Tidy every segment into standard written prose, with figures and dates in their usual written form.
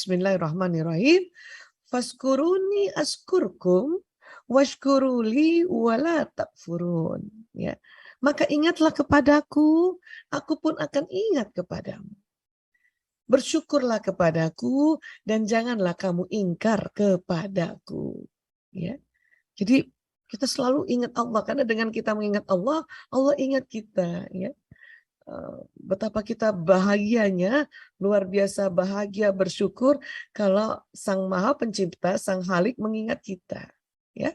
Bismillahirrahmanirrahim. Faskuruni askurkum washkuruli wala takfurun. Ya. Maka ingatlah kepadaku, aku pun akan ingat kepadamu. Bersyukurlah kepadaku dan janganlah kamu ingkar kepadaku. Ya. Jadi kita selalu ingat Allah, karena dengan kita mengingat Allah, Allah ingat kita. Ya. Betapa kita bahagianya, luar biasa bahagia, bersyukur kalau Sang Maha Pencipta, Sang Halik mengingat kita. Ya,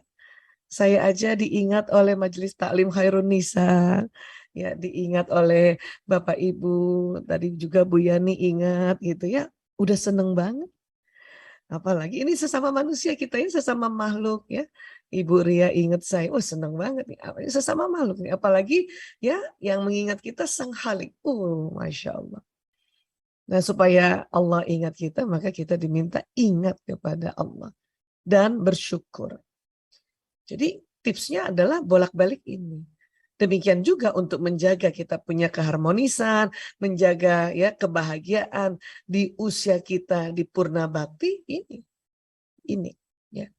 saya aja diingat oleh Majelis Taklim Khairun Nisa, ya, diingat oleh Bapak Ibu, tadi juga Bu Yani ingat gitu ya, udah seneng banget. Apalagi ini sesama manusia, kita ini sesama makhluk ya. Ibu Ria ingat saya, oh seneng banget nih, sesama makhluk nih. Apalagi ya yang mengingat kita Sang Halik. Masya Allah. Nah supaya Allah ingat kita, maka kita diminta ingat kepada Allah dan bersyukur. Jadi tipsnya adalah bolak-balik ini. Demikian juga untuk menjaga kita punya keharmonisan, menjaga ya kebahagiaan di usia kita di purna bakti ini ya.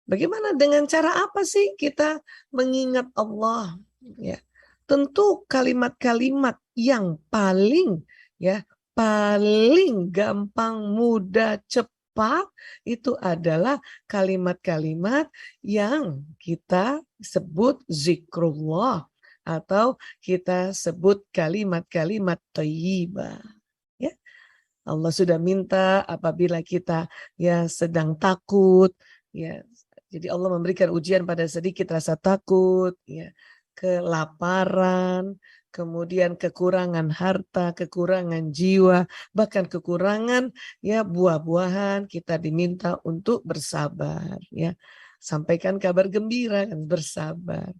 Bagaimana, dengan cara apa sih kita mengingat Allah ya? Tentu kalimat-kalimat yang paling ya paling gampang, mudah, cepat itu adalah kalimat-kalimat yang kita sebut zikrullah atau kita sebut kalimat-kalimat thayyibah. Ya. Allah sudah minta apabila kita ya sedang takut, ya. Jadi Allah memberikan ujian pada sedikit rasa takut, ya, kelaparan, kemudian kekurangan harta, kekurangan jiwa, bahkan kekurangan ya buah-buahan, kita diminta untuk bersabar, ya. Sampaikan kabar gembira kan, bersabar.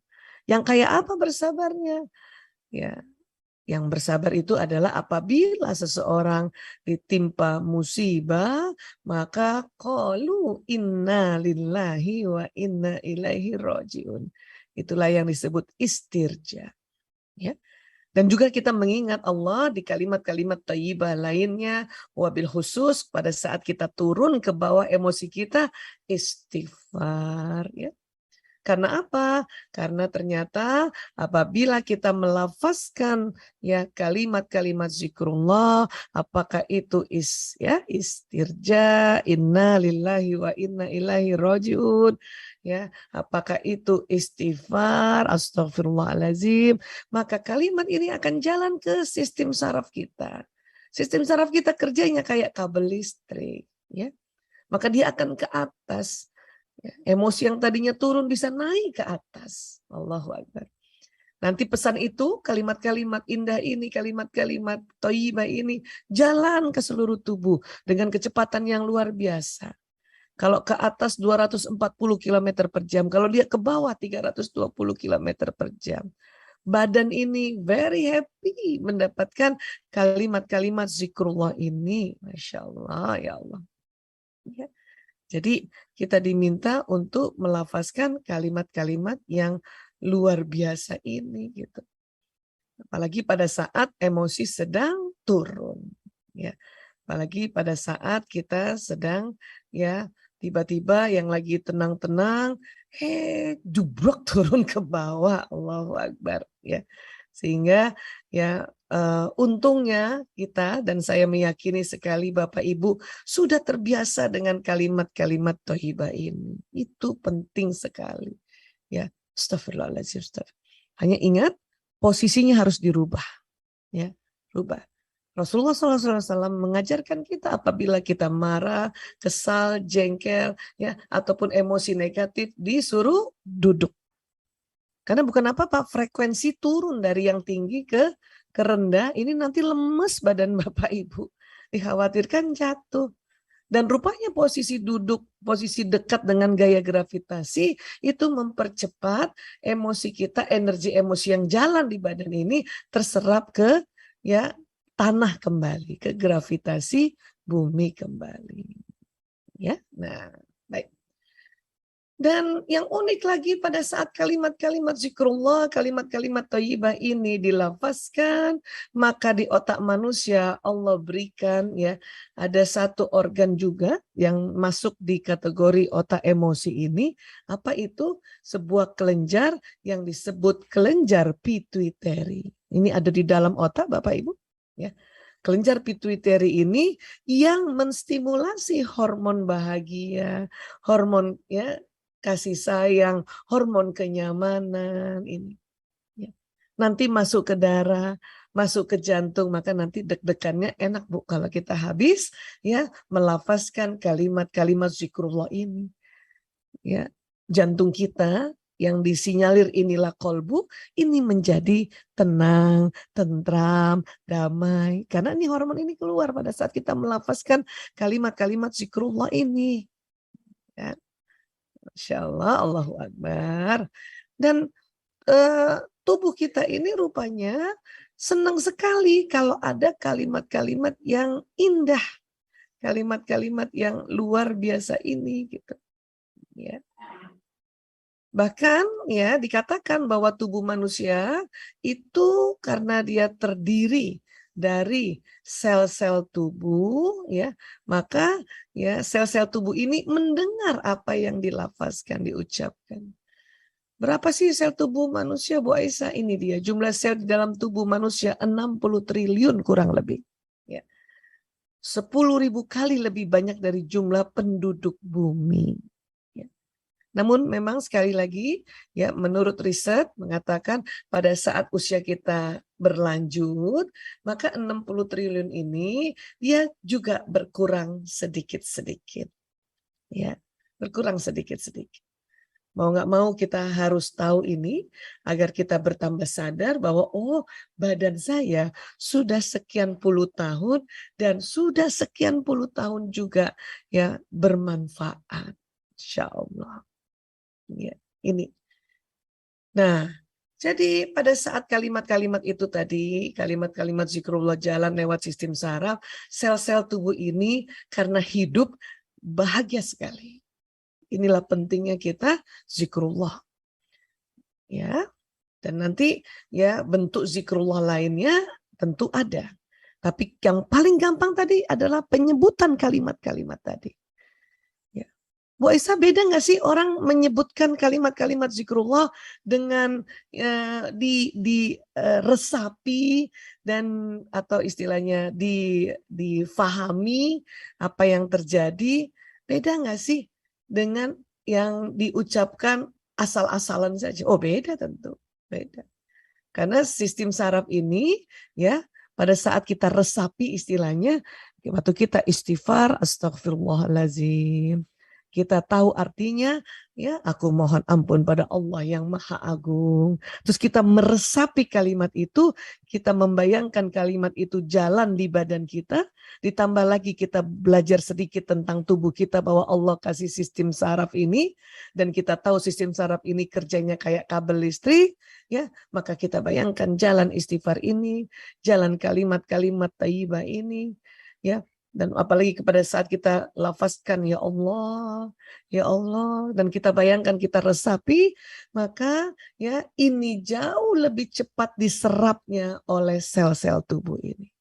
Yang kayak apa bersabarnya? Ya, yang bersabar itu adalah apabila seseorang ditimpa musibah, maka qalu inna lillahi wa inna ilaihi rajiun. Itulah yang disebut istirja. Ya. Dan juga kita mengingat Allah di kalimat-kalimat thayyibah lainnya, wabil khusus pada saat kita turun ke bawah emosi kita, istighfar. Ya. Karena apa? Karena ternyata apabila kita melafazkan ya kalimat-kalimat zikrullah, apakah itu istirja, inna lillahi wa inna ilaihi rajiun, ya, apakah itu istighfar, astagfirullahalazim, maka kalimat ini akan jalan ke sistem saraf kita. Sistem saraf kita kerjanya kayak kabel listrik, ya. Maka dia akan ke atas. Emosi yang tadinya turun bisa naik ke atas. Allahu Akbar. Nanti pesan itu, kalimat-kalimat indah ini, kalimat-kalimat thayyibah ini jalan ke seluruh tubuh dengan kecepatan yang luar biasa. Kalau ke atas 240 km per jam, kalau dia ke bawah 320 km per jam. Badan ini very happy mendapatkan kalimat-kalimat zikrullah ini. Masya Allah, ya Allah. Ya. Jadi kita diminta untuk melafazkan kalimat-kalimat yang luar biasa ini gitu. Apalagi pada saat emosi sedang turun, ya. Apalagi pada saat kita sedang ya tiba-tiba yang lagi tenang-tenang, jubrok turun ke bawah, Allahu Akbar, ya. Sehingga ya untungnya kita, dan saya meyakini sekali Bapak Ibu sudah terbiasa dengan kalimat-kalimat thayyibah ini. Itu penting sekali. Ya, astagfirullahaladzim. Hanya ingat posisinya harus dirubah. Ya, rubah. Rasulullah SAW mengajarkan kita apabila kita marah, kesal, jengkel, ya, ataupun emosi negatif, disuruh duduk. Karena bukan apa-apa, frekuensi turun dari yang tinggi ke rendah, ini nanti lemes badan Bapak Ibu. Dikhawatirkan jatuh. Dan rupanya posisi duduk, posisi dekat dengan gaya gravitasi, itu mempercepat emosi kita, energi emosi yang jalan di badan ini terserap ke ya tanah kembali, ke gravitasi bumi kembali. Ya, nah, baik. Dan yang unik lagi pada saat kalimat-kalimat zikrullah, kalimat-kalimat thayyibah ini dilafazkan, maka di otak manusia Allah berikan ya ada satu organ juga yang masuk di kategori otak emosi ini. Apa itu? Sebuah kelenjar yang disebut kelenjar pituitary. Ini ada di dalam otak Bapak Ibu, ya. Kelenjar pituitary ini yang menstimulasi hormon bahagia, hormon ya kasih sayang, hormon kenyamanan ini. Ya. Nanti masuk ke darah, masuk ke jantung, maka nanti deg-degannya enak Bu kalau kita habis ya melafazkan kalimat-kalimat zikrullah ini. Ya, jantung kita yang disinyalir inilah kolbu, ini menjadi tenang, tentram, damai. Karena ini hormon ini keluar pada saat kita melafazkan kalimat-kalimat zikrullah ini. Ya. Masya Allah, Allahu Akbar. Dan tubuh kita ini rupanya senang sekali kalau ada kalimat-kalimat yang indah, kalimat-kalimat yang luar biasa ini gitu. Ya. Bahkan ya dikatakan bahwa tubuh manusia itu karena dia terdiri dari sel-sel tubuh ya, maka ya sel-sel tubuh ini mendengar apa yang dilafazkan, diucapkan. Berapa sih sel tubuh manusia Bu Aisyah? Ini dia jumlah sel di dalam tubuh manusia 60 triliun kurang lebih. Ya. 10.000 kali lebih banyak dari jumlah penduduk bumi. Namun memang sekali lagi ya menurut riset mengatakan pada saat usia kita berlanjut maka 60 triliun ini dia juga berkurang sedikit-sedikit. Ya, berkurang sedikit-sedikit. Mau nggak mau kita harus tahu ini agar kita bertambah sadar bahwa oh badan saya sudah sekian puluh tahun dan sudah sekian puluh tahun juga ya bermanfaat. Insya Allah. Ya, ini. Nah, jadi pada saat kalimat-kalimat itu tadi, kalimat-kalimat zikrullah jalan lewat sistem saraf, sel-sel tubuh ini karena hidup bahagia sekali. Inilah pentingnya kita zikrullah. Ya. Dan nanti ya bentuk zikrullah lainnya tentu ada. Tapi yang paling gampang tadi adalah penyebutan kalimat-kalimat tadi. Bu Aisyah, beda nggak sih orang menyebutkan kalimat-kalimat zikrullah dengan diresapi dan atau istilahnya difahami apa yang terjadi, beda nggak sih dengan yang diucapkan asal-asalan saja? Oh beda tentu, beda. Karena sistem saraf ini ya pada saat kita resapi istilahnya, waktu kita istighfar, astagfirullahaladzim. Kita tahu artinya, ya aku mohon ampun pada Allah yang Maha Agung. Terus kita meresapi kalimat itu, kita membayangkan kalimat itu jalan di badan kita, ditambah lagi kita belajar sedikit tentang tubuh kita bahwa Allah kasih sistem saraf ini, dan kita tahu sistem saraf ini kerjanya kayak kabel listrik, ya maka kita bayangkan jalan istighfar ini, jalan kalimat-kalimat thayyibah ini, ya. Dan apalagi kepada saat kita lafazkan ya Allah, dan kita bayangkan kita resapi, maka ya ini jauh lebih cepat diserapnya oleh sel-sel tubuh ini.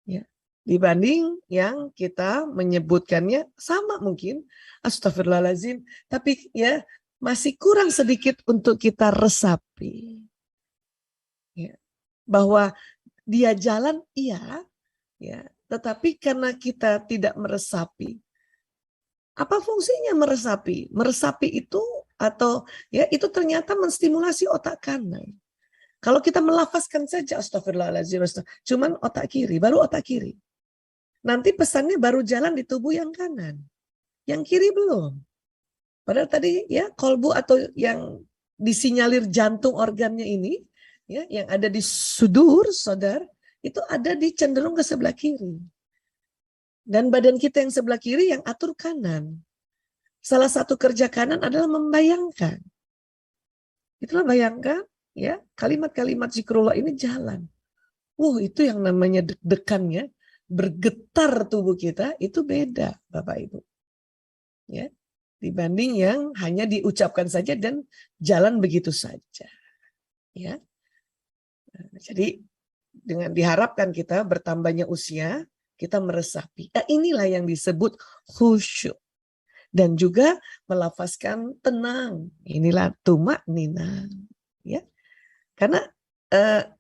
Ya, dibanding yang kita menyebutkannya sama mungkin, astagfirullahaladzim, tapi ya masih kurang sedikit untuk kita resapi. Ya, bahwa dia jalan iya, ya. Tetapi karena kita tidak meresapi, apa fungsinya meresapi? Meresapi itu atau ya itu ternyata menstimulasi otak kanan. Kalau kita melafazkan saja astagfirullahaladzim, cuman otak kiri, baru otak kiri. Nanti pesannya baru jalan di tubuh yang kanan. Yang kiri belum. Padahal tadi ya kolbu atau yang disinyalir jantung organnya ini, ya yang ada di sudur, saudara, itu ada di cenderung ke sebelah kiri. Dan badan kita yang sebelah kiri yang atur kanan. Salah satu kerja kanan adalah membayangkan. Itulah bayangkan, ya kalimat-kalimat zikrullah ini jalan. Itu yang namanya deg-degannya, bergetar tubuh kita, itu beda Bapak Ibu. Ya. dibanding yang hanya diucapkan saja dan jalan begitu saja. Ya. Jadi dengan diharapkan kita bertambahnya usia, kita meresapi. Inilah yang disebut khusyuk. Dan juga melafazkan tenang. Inilah tumak nina. Ya. Karena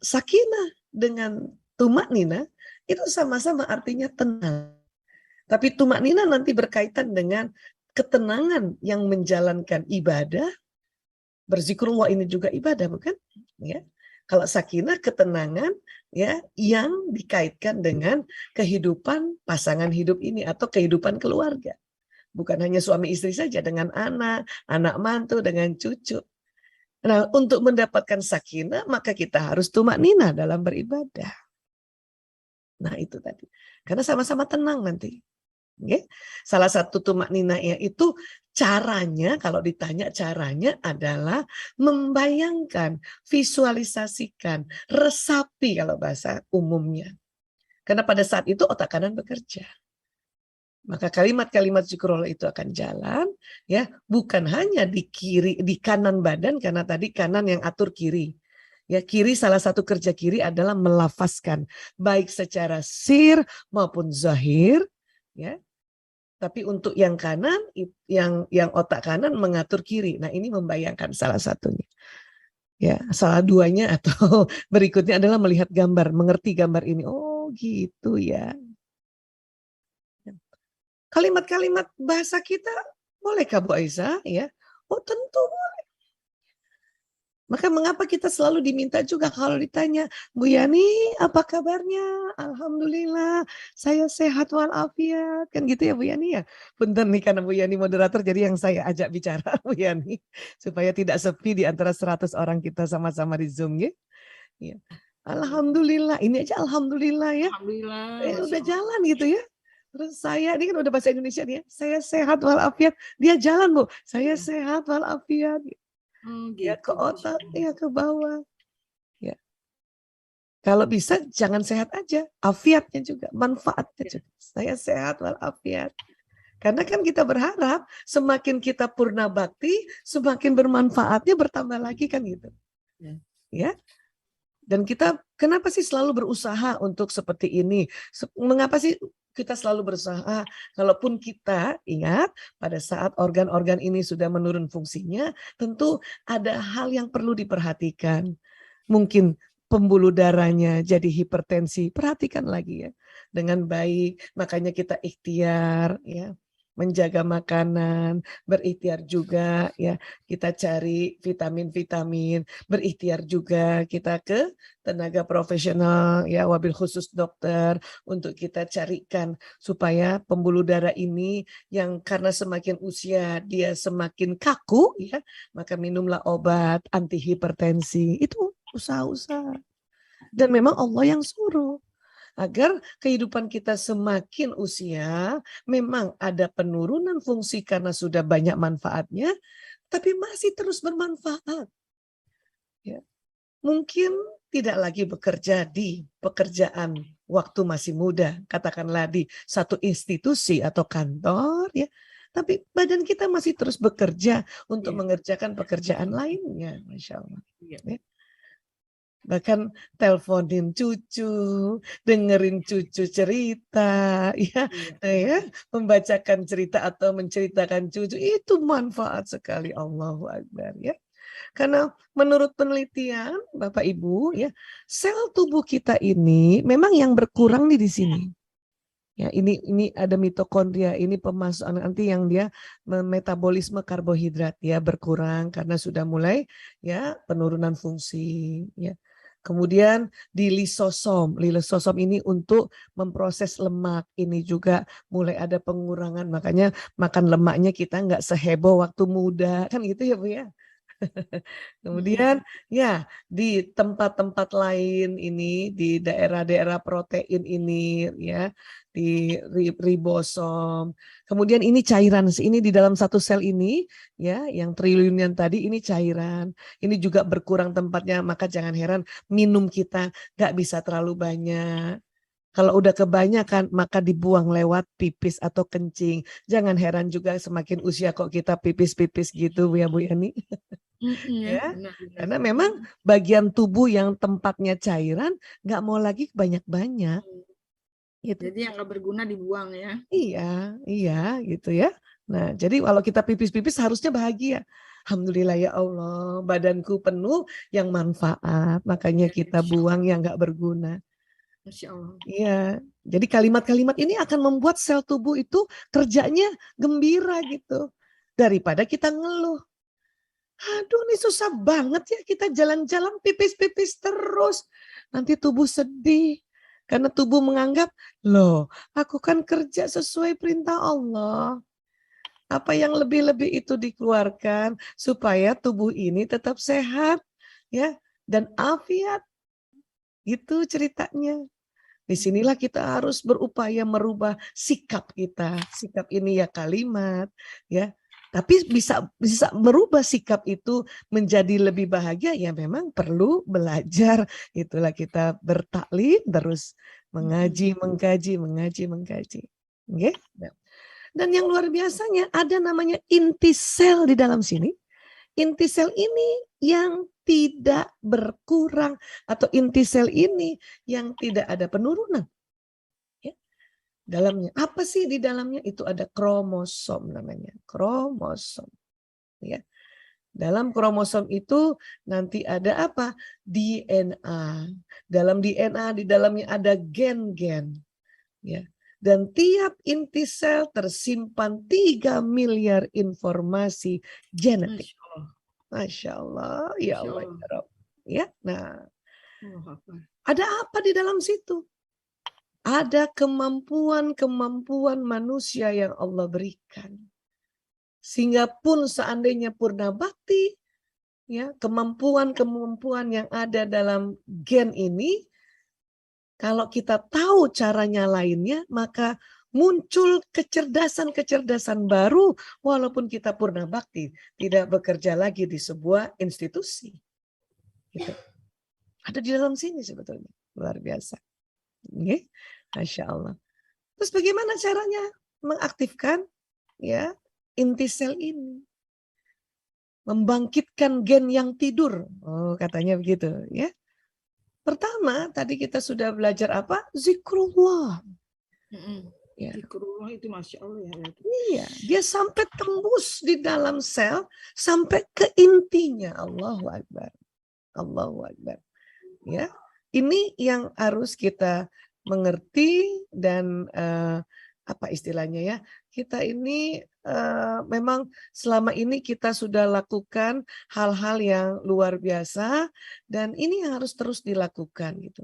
sakinah dengan tumak nina itu sama-sama artinya tenang. Tapi tumak nina nanti berkaitan dengan ketenangan yang menjalankan ibadah. Berzikrullah ini juga ibadah, bukan? Ya. Kalau sakinah ketenangan ya yang dikaitkan dengan kehidupan pasangan hidup ini atau kehidupan keluarga. Bukan hanya suami istri saja, dengan anak, anak mantu, dengan cucu. Nah, untuk mendapatkan sakinah maka kita harus tumak nina dalam beribadah. Nah, itu tadi. Karena sama-sama tenang nanti. Okay? Salah satu tumak nina itu caranya, kalau ditanya caranya adalah membayangkan, visualisasikan, resapi kalau bahasa umumnya. Karena pada saat itu otak kanan bekerja. Maka kalimat-kalimat zikrullah itu akan jalan, ya, bukan hanya di kiri, di kanan badan, karena tadi kanan yang atur kiri. Ya, kiri, salah satu kerja kiri adalah melafazkan, baik secara sir maupun zahir, ya. Tapi untuk yang kanan, yang otak kanan mengatur kiri. Nah, ini membayangkan salah satunya. Ya, salah duanya atau berikutnya adalah melihat gambar, mengerti gambar ini. Oh, gitu ya. Kalimat-kalimat bahasa kita bolehkah Bu Aisyah? Ya, oh tentu boleh. Maka mengapa kita selalu diminta juga kalau ditanya, Bu Yani apa kabarnya? Alhamdulillah, saya sehat walafiat. Kan gitu ya Bu Yani ya. Punten nih karena Bu Yani moderator jadi yang saya ajak bicara Bu Yani. Supaya tidak sepi di antara 100 orang kita sama-sama di Zoom ya. Ya. Alhamdulillah, ini aja alhamdulillah ya. Alhamdulillah. Udah jalan gitu ya. Terus saya, ini kan udah bahasa Indonesia nih ya. Saya sehat walafiat. Dia jalan Bu. Saya sehat walafiat. Gitu. Ya ke otak, ya ke bawah. Ya. Kalau bisa jangan sehat aja, afiatnya juga, manfaatnya juga. Saya sehat walafiat. Karena kan kita berharap semakin kita purna bakti, semakin bermanfaatnya bertambah lagi kan gitu. Ya. Dan kita kenapa sih selalu berusaha untuk seperti ini? Mengapa sih kita selalu berusaha? Kalaupun kita ingat pada saat organ-organ ini sudah menurun fungsinya, tentu ada hal yang perlu diperhatikan. Mungkin pembuluh darahnya jadi hipertensi, perhatikan lagi ya dengan baik. Makanya kita ikhtiar ya. Menjaga makanan, berikhtiar juga ya, kita cari vitamin-vitamin, berikhtiar juga kita ke tenaga profesional ya, wabil khusus dokter untuk kita carikan supaya pembuluh darah ini yang karena semakin usia dia semakin kaku ya, maka minumlah obat anti hipertensi. Itu usaha-usaha. Dan memang Allah yang suruh. Agar kehidupan kita semakin usia, memang ada penurunan fungsi karena sudah banyak manfaatnya, tapi masih terus bermanfaat. Ya. Mungkin tidak lagi bekerja di pekerjaan waktu masih muda, katakanlah di satu institusi atau kantor, ya. Tapi badan kita masih terus bekerja untuk mengerjakan pekerjaan lainnya, Masya Allah. Ya. Bahkan teleponin cucu, dengerin cucu cerita, ya, membacakan cerita atau menceritakan cucu itu manfaat sekali. Allahu Akbar ya. Karena menurut penelitian Bapak Ibu ya, sel tubuh kita ini memang yang berkurang di sini. Ya, ini ada mitokondria, ini pemasukan nanti yang dia metabolisme karbohidrat ya berkurang karena sudah mulai ya penurunan fungsi ya. Kemudian di lisosom ini untuk memproses lemak, ini juga mulai ada pengurangan, makanya makan lemaknya kita nggak seheboh waktu muda kan gitu ya Bu ya. Kemudian ya di tempat-tempat lain ini di daerah-daerah protein ini ya di ribosom. Kemudian ini cairan, ini di dalam satu sel ini ya yang triliunan tadi ini cairan. Ini juga berkurang tempatnya, maka jangan heran minum kita nggak bisa terlalu banyak. Kalau udah kebanyakan maka dibuang lewat pipis atau kencing. Jangan heran juga semakin usia kok kita pipis-pipis gitu ya Bu Yani. Ya, Ya, benar-benar. karena memang bagian tubuh yang tempatnya cairan nggak mau lagi banyak-banyak. Gitu. Jadi yang nggak berguna dibuang ya. Iya, gitu ya. Nah, jadi kalau kita pipis-pipis harusnya bahagia. Alhamdulillah ya Allah, badanku penuh yang manfaat, makanya Ya, kita buang yang nggak berguna. Masya Allah. Iya, jadi kalimat-kalimat ini akan membuat sel tubuh itu kerjanya gembira gitu. Daripada kita ngeluh. Aduh, ini susah banget ya kita jalan-jalan pipis-pipis terus. Nanti tubuh sedih. Karena tubuh menganggap, loh, aku kan kerja sesuai perintah Allah. Apa yang lebih-lebih itu dikeluarkan supaya tubuh ini tetap sehat, ya, dan afiat. Itu ceritanya. Disinilah kita harus berupaya merubah sikap kita. Sikap ini ya kalimat, ya. Tapi bisa merubah sikap itu menjadi lebih bahagia ya memang perlu belajar. Itulah kita bertaklim terus mengaji, mengkaji. Oke? Dan yang luar biasanya ada namanya inti sel di dalam sini. Inti sel ini yang tidak berkurang atau inti sel ini yang tidak ada penurunan. Ya. Dalamnya apa sih di dalamnya? Itu ada kromosom namanya, kromosom. Ya. Dalam kromosom itu nanti ada apa? DNA. Dalam DNA di dalamnya ada gen-gen. Ya. Dan tiap inti sel tersimpan 3 miliar informasi genetik. Masya Allah, ya Allah, ya Rabb. Ya, nah, ada apa di dalam situ? Ada kemampuan-kemampuan manusia yang Allah berikan. Sehingga pun seandainya purna bakti, ya, kemampuan-kemampuan yang ada dalam gen ini, kalau kita tahu caranya lainnya, maka muncul kecerdasan-kecerdasan baru walaupun kita purna bakti, tidak bekerja lagi di sebuah institusi. Gitu. Ada di dalam sini sebetulnya. Luar biasa. Okay? Masya Allah. Terus bagaimana caranya mengaktifkan ya inti sel ini? Membangkitkan gen yang tidur. Oh, katanya begitu ya. Pertama, tadi kita sudah belajar apa? Zikrullah. Ya. Zikrullah itu Masya Allah ya. Iya, dia sampai tembus di dalam sel, sampai ke intinya. Allahu Akbar. Allahu Akbar. Ya, ini yang harus kita mengerti dan apa istilahnya ya, kita ini memang selama ini kita sudah lakukan hal-hal yang luar biasa dan ini yang harus terus dilakukan gitu.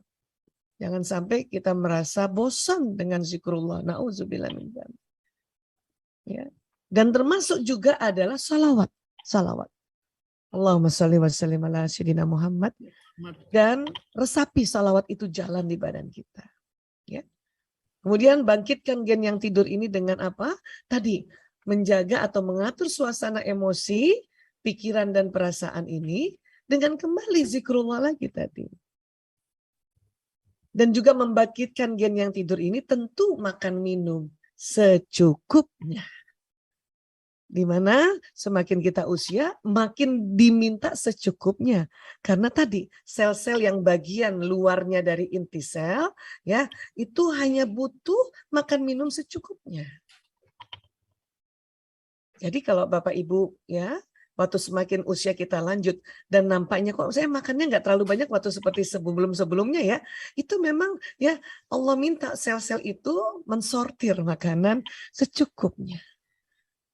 Jangan sampai kita merasa bosan dengan zikrullah. Nauzubillah min dzalik. Ya. Dan termasuk juga adalah salawat. Salawat. Allahumma sholli wa sallim ala sayyidina Muhammad. Dan resapi salawat itu jalan di badan kita. Ya. Kemudian bangkitkan gen yang tidur ini dengan apa? Tadi, menjaga atau mengatur suasana emosi, pikiran dan perasaan ini dengan kembali zikrullah lagi tadi. Dan juga membangkitkan gen yang tidur ini tentu makan minum secukupnya. Di mana semakin kita usia, makin diminta secukupnya. Karena tadi sel-sel yang bagian luarnya dari inti sel, ya itu hanya butuh makan minum secukupnya. Jadi kalau Bapak Ibu ya, waktu semakin usia kita lanjut dan nampaknya kok saya makannya nggak terlalu banyak waktu seperti sebelum-sebelumnya ya, itu memang ya Allah minta sel-sel itu mensortir makanan secukupnya.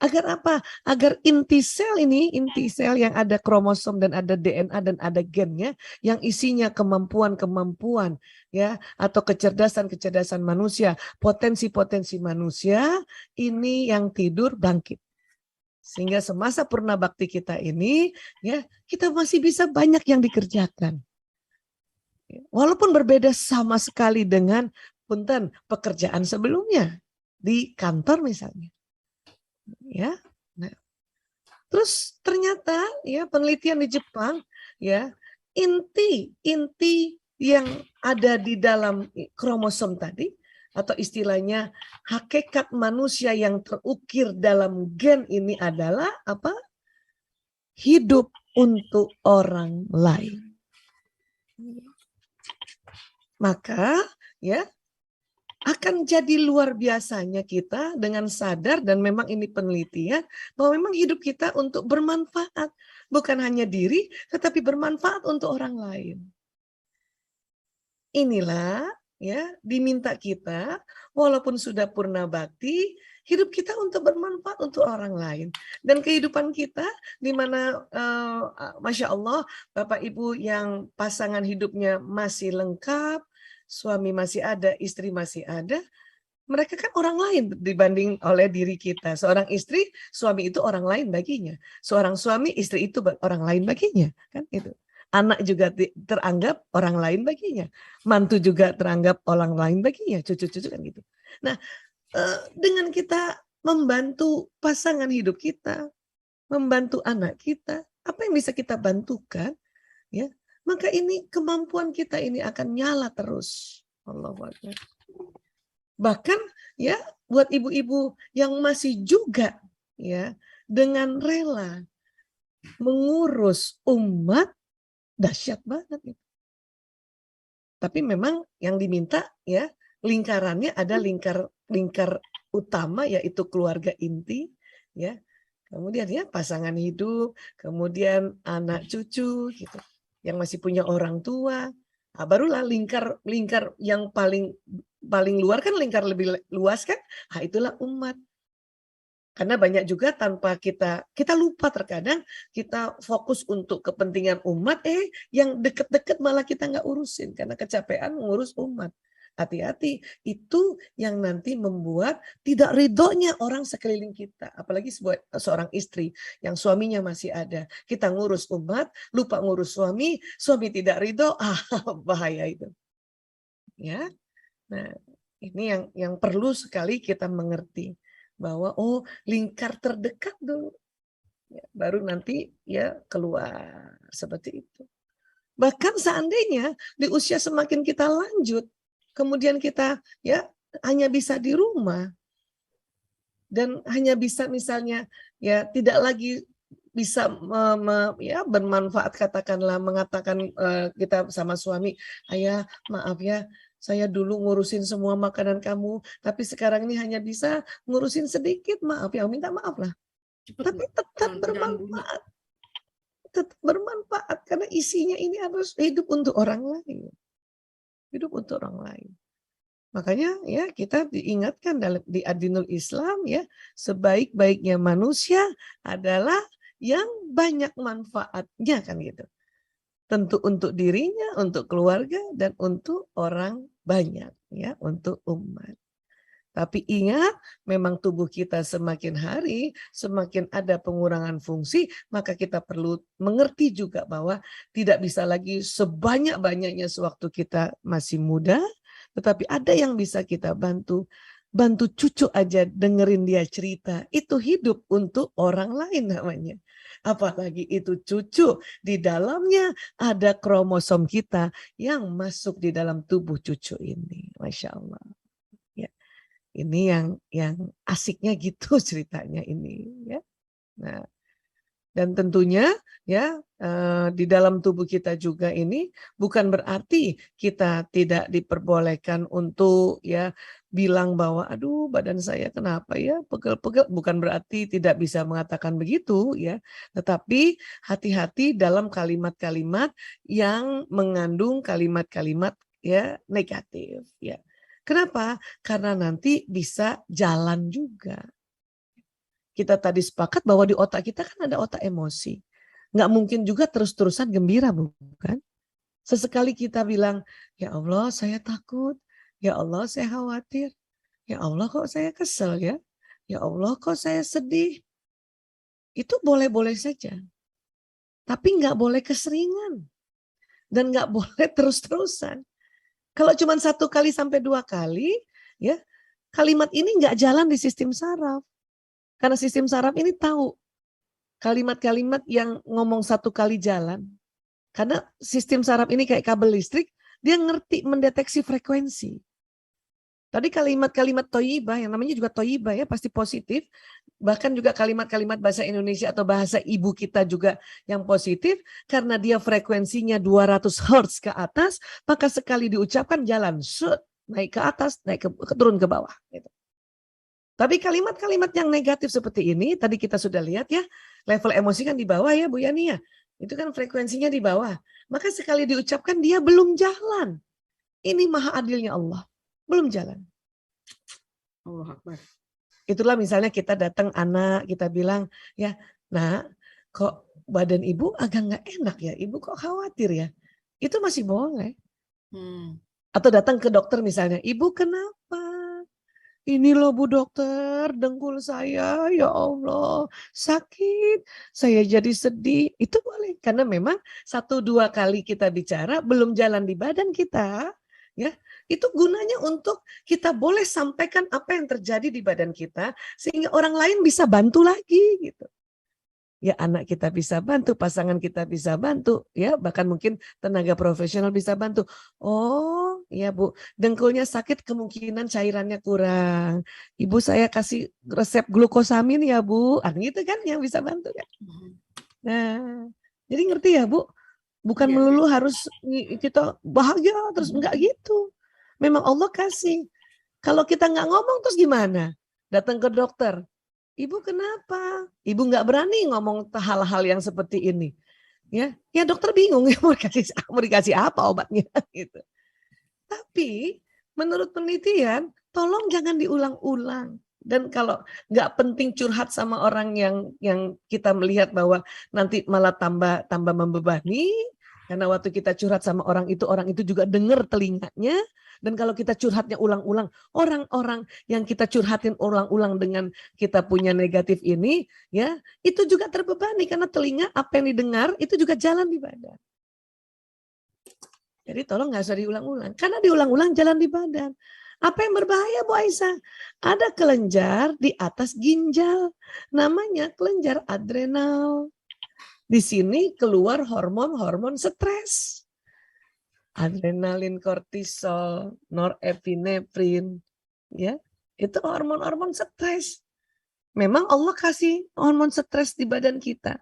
Agar apa? Agar inti sel ini, inti sel yang ada kromosom dan ada DNA dan ada gennya, yang isinya kemampuan-kemampuan ya atau kecerdasan-kecerdasan manusia, potensi-potensi manusia, ini yang tidur bangkit. Sehingga semasa purna bakti kita ini, ya kita masih bisa banyak yang dikerjakan. Walaupun berbeda sama sekali dengan punten pekerjaan sebelumnya di kantor misalnya. Ya, nah, terus ternyata ya penelitian di Jepang ya inti yang ada di dalam kromosom tadi, atau istilahnya hakikat manusia yang terukir dalam gen ini adalah apa? Hidup untuk orang lain. Maka ya akan jadi luar biasanya kita dengan sadar, dan memang ini penelitian, bahwa memang hidup kita untuk bermanfaat. Bukan hanya diri, tetapi bermanfaat untuk orang lain. Inilah ya diminta kita, walaupun sudah purna bakti, hidup kita untuk bermanfaat untuk orang lain. Dan kehidupan kita di mana Masya Allah, Bapak Ibu yang pasangan hidupnya masih lengkap, suami masih ada, istri masih ada, mereka kan orang lain dibanding oleh diri kita. Seorang istri, suami itu orang lain baginya. Seorang suami, istri itu orang lain baginya. Kan itu. Anak juga teranggap orang lain baginya. Mantu juga teranggap orang lain baginya. Cucu-cucu kan gitu. Nah, dengan kita membantu pasangan hidup kita, membantu anak kita, apa yang bisa kita bantukan, ya, maka ini kemampuan kita ini akan nyala terus. Allahu Akbar. Bahkan ya buat ibu-ibu yang masih juga ya dengan rela mengurus umat, dahsyat banget itu. Tapi memang yang diminta ya lingkarannya ada lingkar utama, yaitu keluarga inti ya. Kemudian ya pasangan hidup, kemudian anak cucu gitu. Yang masih punya orang tua. Nah, barulah lingkar yang paling luar kan, lingkar lebih luas kan, nah itulah umat. Karena banyak juga tanpa kita lupa, terkadang kita fokus untuk kepentingan umat, yang deket-deket malah kita nggak urusin karena kecapean mengurus umat. Hati-hati, itu yang nanti membuat tidak ridhonya orang sekeliling kita. Apalagi seorang istri yang suaminya masih ada. Kita ngurus umat, lupa ngurus suami tidak ridho, bahaya itu. Ya, nah ini yang perlu sekali kita mengerti, bahwa lingkar terdekat dulu, ya, baru nanti ya keluar seperti itu. Bahkan seandainya di usia semakin kita lanjut, kemudian kita ya hanya bisa di rumah dan hanya bisa misalnya ya tidak lagi bisa ya bermanfaat, katakanlah mengatakan kita sama suami, ayah maaf ya, saya dulu ngurusin semua makanan kamu, tapi sekarang ini hanya bisa ngurusin sedikit, maaf ya, minta maaf lah. Tapi tetap bermanfaat. Tetap bermanfaat karena isinya ini harus hidup untuk orang lain. Hidup untuk orang lain. Makanya ya kita diingatkan di Adinul Islam ya, sebaik-baiknya manusia adalah yang banyak manfaatnya kan gitu. Tentu untuk dirinya, untuk keluarga, dan untuk orang banyak ya, untuk umat. Tapi ingat, memang tubuh kita semakin hari, semakin ada pengurangan fungsi, maka kita perlu mengerti juga bahwa tidak bisa lagi sebanyak-banyaknya sewaktu kita masih muda, tetapi ada yang bisa kita bantu. Bantu cucu aja dengerin dia cerita, itu hidup untuk orang lain namanya. Apalagi itu cucu, di dalamnya ada kromosom kita yang masuk di dalam tubuh cucu ini. Masya Allah. Ini yang asiknya gitu ceritanya ini ya. Nah, dan tentunya ya di dalam tubuh kita juga ini bukan berarti kita tidak diperbolehkan untuk ya bilang bahwa aduh badan saya kenapa ya pegel-pegel, bukan berarti tidak bisa mengatakan begitu ya. Tetapi hati-hati dalam kalimat-kalimat yang mengandung kalimat-kalimat ya negatif ya. Kenapa? Karena nanti bisa jalan juga. Kita tadi sepakat bahwa di otak kita kan ada otak emosi. Nggak mungkin juga terus-terusan gembira, bukan? Sesekali kita bilang, ya Allah saya takut, ya Allah saya khawatir, ya Allah kok saya kesel ya, ya Allah kok saya sedih. Itu boleh-boleh saja. Tapi nggak boleh keseringan. Dan nggak boleh terus-terusan. Kalau cuma 1 kali sampai 2 kali, ya kalimat ini nggak jalan di sistem saraf. Karena sistem saraf ini tahu kalimat-kalimat yang ngomong 1 kali jalan. Karena sistem saraf ini kayak kabel listrik, Dia ngerti mendeteksi frekuensi. Tadi kalimat-kalimat thayyibah, yang namanya juga thayyibah ya, pasti positif. Bahkan juga kalimat-kalimat bahasa Indonesia atau bahasa ibu kita juga yang positif. Karena dia frekuensinya 200 Hz ke atas, maka sekali diucapkan jalan, naik ke atas, turun ke bawah. Gitu. Tapi kalimat-kalimat yang negatif seperti ini, tadi kita sudah lihat ya, level emosi kan di bawah ya Bu Yani ya. Itu kan frekuensinya di bawah. Maka sekali diucapkan dia belum jalan. Ini maha adilnya Allah. Belum jalan. Allah Akbar. Itulah misalnya kita datang anak, kita bilang, ya, nak, kok badan ibu agak nggak enak ya, ibu kok khawatir ya. Itu masih boleh. Atau datang ke dokter misalnya, ibu kenapa? Ini loh Bu Dokter, dengkul saya, ya Allah, sakit, saya jadi sedih. Itu boleh, karena memang 1-2 kali kita bicara, belum jalan di badan kita, ya. Itu gunanya untuk kita boleh sampaikan apa yang terjadi di badan kita sehingga orang lain bisa bantu lagi gitu. Ya anak kita bisa bantu, pasangan kita bisa bantu, ya bahkan mungkin tenaga profesional bisa bantu. Oh, ya Bu, dengkulnya sakit kemungkinan cairannya kurang. Ibu saya kasih resep glukosamin ya Bu. Gitu kan yang bisa bantu kan. Nah, jadi ngerti ya Bu? Bukan melulu harus kita bahagia terus enggak gitu. Memang Allah kasih. Kalau kita nggak ngomong terus gimana? Datang ke dokter. Ibu kenapa? Ibu nggak berani ngomong hal-hal yang seperti ini. Ya dokter bingung mau dikasih apa obatnya gitu. Tapi menurut penelitian, tolong jangan diulang-ulang. Dan kalau nggak penting curhat sama orang yang kita melihat bahwa nanti malah tambah membebani. Karena waktu kita curhat sama orang itu juga dengar telinganya. Dan kalau kita curhatnya ulang-ulang, orang-orang yang kita curhatin ulang-ulang dengan kita punya negatif ini, ya itu juga terbebani karena telinga apa yang didengar itu juga jalan di badan. Jadi tolong nggak usah diulang-ulang, karena diulang-ulang jalan di badan. Apa yang berbahaya Bu Aisyah? Ada kelenjar di atas ginjal, namanya kelenjar adrenal. Di sini keluar hormon-hormon stres. Adrenalin, kortisol, norepinefrin, ya itu hormon-hormon stres. Memang Allah kasih hormon stres di badan kita.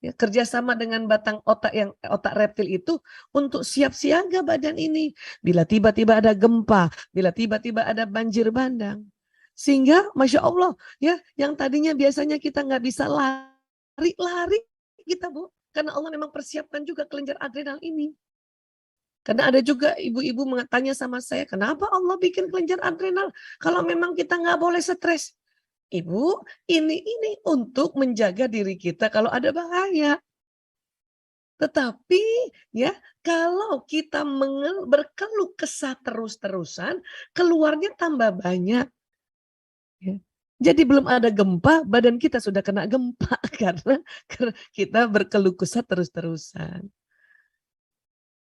Ya, kerjasama dengan batang otak reptil itu untuk siap siaga badan ini. Bila tiba-tiba ada gempa, bila tiba-tiba ada banjir bandang. Sehingga Masya Allah, ya yang tadinya biasanya kita nggak bisa lari kita Bu. Karena Allah memang persiapkan juga kelenjar adrenal ini. Karena ada juga ibu-ibu tanya sama saya, kenapa Allah bikin kelenjar adrenal kalau memang kita nggak boleh stres? Ibu, ini untuk menjaga diri kita kalau ada bahaya. Tetapi ya kalau kita berkeluh kesah terus-terusan, keluarnya tambah banyak. Ya. Jadi belum ada gempa, badan kita sudah kena gempa karena kita berkeluh kesah terus-terusan.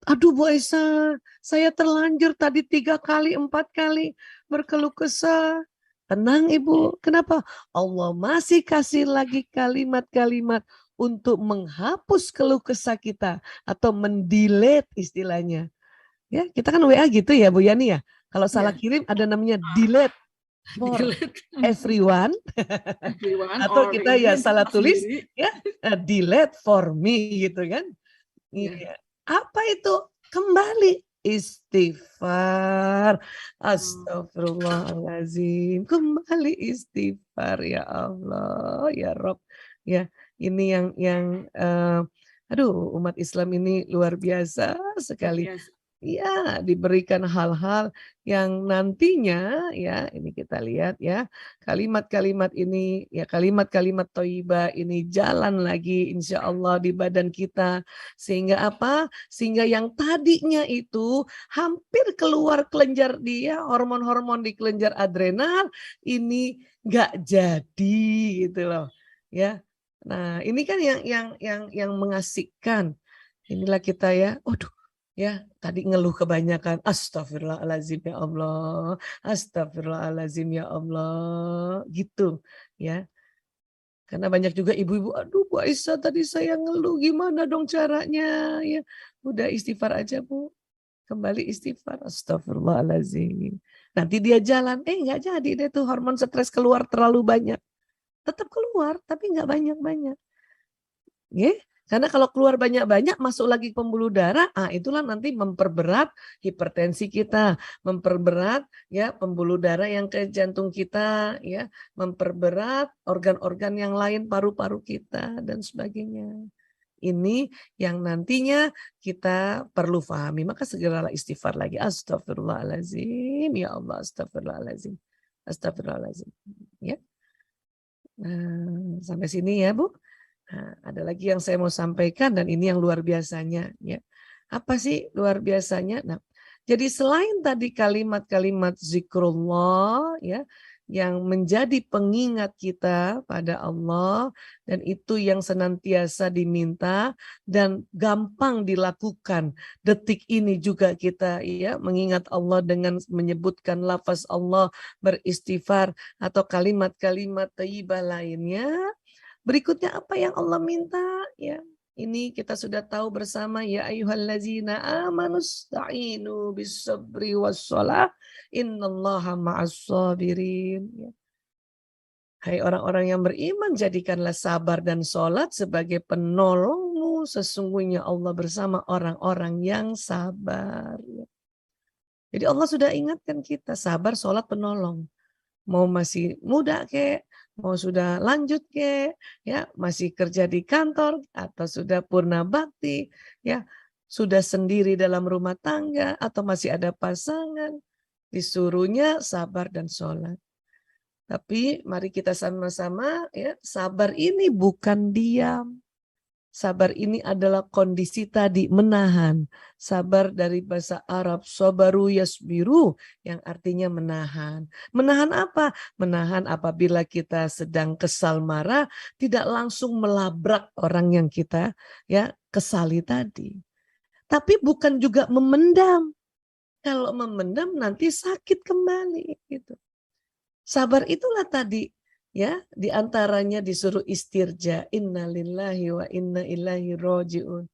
Aduh Bu Aisyah, saya terlanjur tadi 3 kali, 4 kali berkeluh kesah. Tenang Ibu, kenapa? Allah masih kasih lagi kalimat-kalimat untuk menghapus keluh kesah kita atau mendelete istilahnya. Ya, kita kan WA gitu ya Bu Yani ya. Kalau salah kirim ada namanya delete for everyone. Atau kita ya salah tulis ya delete for me gitu kan. Iya. Apa itu? Kembali istighfar. Astagfirullahaladzim. Kembali istighfar ya Allah, ya Rob. Ya, ini yang aduh umat Islam ini luar biasa sekali. Ya, diberikan hal-hal yang nantinya ya ini kita lihat ya kalimat-kalimat ini ya kalimat-kalimat thayyibah ini jalan lagi insya Allah di badan kita sehingga apa? Sehingga yang tadinya itu hampir keluar kelenjar dia hormon-hormon di kelenjar adrenal ini nggak jadi gitu loh ya. Nah ini kan yang mengasihkan inilah kita ya. Waduh. Ya, tadi ngeluh kebanyakan. Astagfirullahaladzim ya Allah. Astagfirullahaladzim ya Allah. Gitu ya. Karena banyak juga ibu-ibu, aduh Bu Aisyah tadi saya ngeluh gimana dong caranya. Ya, udah istighfar aja Bu. kembali istighfar, astagfirullahaladzim. Nanti dia jalan, nggak jadi deh tuh hormon stres keluar terlalu banyak. Tetap keluar, tapi nggak banyak-banyak. Karena kalau keluar banyak-banyak masuk lagi ke pembuluh darah, itulah nanti memperberat hipertensi kita, memperberat ya pembuluh darah yang ke jantung kita, ya, memperberat organ-organ yang lain, paru-paru kita dan sebagainya. Ini yang nantinya kita perlu pahami. Maka segeralah istighfar lagi. Astagfirullahaladzim. Ya Allah, astagfirullahaladzim. Astagfirullahaladzim. Ya. Nah, sampai sini ya Bu. Nah, ada lagi yang saya mau sampaikan dan ini yang luar biasanya. Ya. Apa sih luar biasanya? Nah, jadi selain tadi kalimat-kalimat zikrullah ya, yang menjadi pengingat kita pada Allah dan itu yang senantiasa diminta dan gampang dilakukan. Detik ini juga kita ya mengingat Allah dengan menyebutkan lafaz Allah, beristighfar atau kalimat-kalimat thayyibah lainnya. Berikutnya apa yang Allah minta ya. Ini kita sudah tahu bersama ya ayyuhallazina amanusta'inu bis-sabri was-shalah innallaha ma'as-sabirin. Hai orang-orang yang beriman, jadikanlah sabar dan sholat sebagai penolongmu. Sesungguhnya Allah bersama orang-orang yang sabar. Jadi Allah sudah ingatkan kita, sabar, sholat, penolong. Mau masih muda kek, mau sudah lanjut kek, ya masih kerja di kantor atau sudah purna bakti, ya sudah sendiri dalam rumah tangga atau masih ada pasangan, disuruhnya sabar dan sholat. Tapi mari kita sama-sama ya, sabar ini bukan diam. Sabar ini adalah kondisi tadi menahan. Sabar dari bahasa Arab sabaru yasbiru yang artinya menahan. Menahan apa? Menahan apabila kita sedang kesal marah tidak langsung melabrak orang yang kita ya kesali tadi. Tapi bukan juga memendam. Kalau memendam nanti sakit kembali gitu. Sabar itulah tadi ya, diantaranya disuruh istirja, innalillahi wa inna ilaihi roji'un.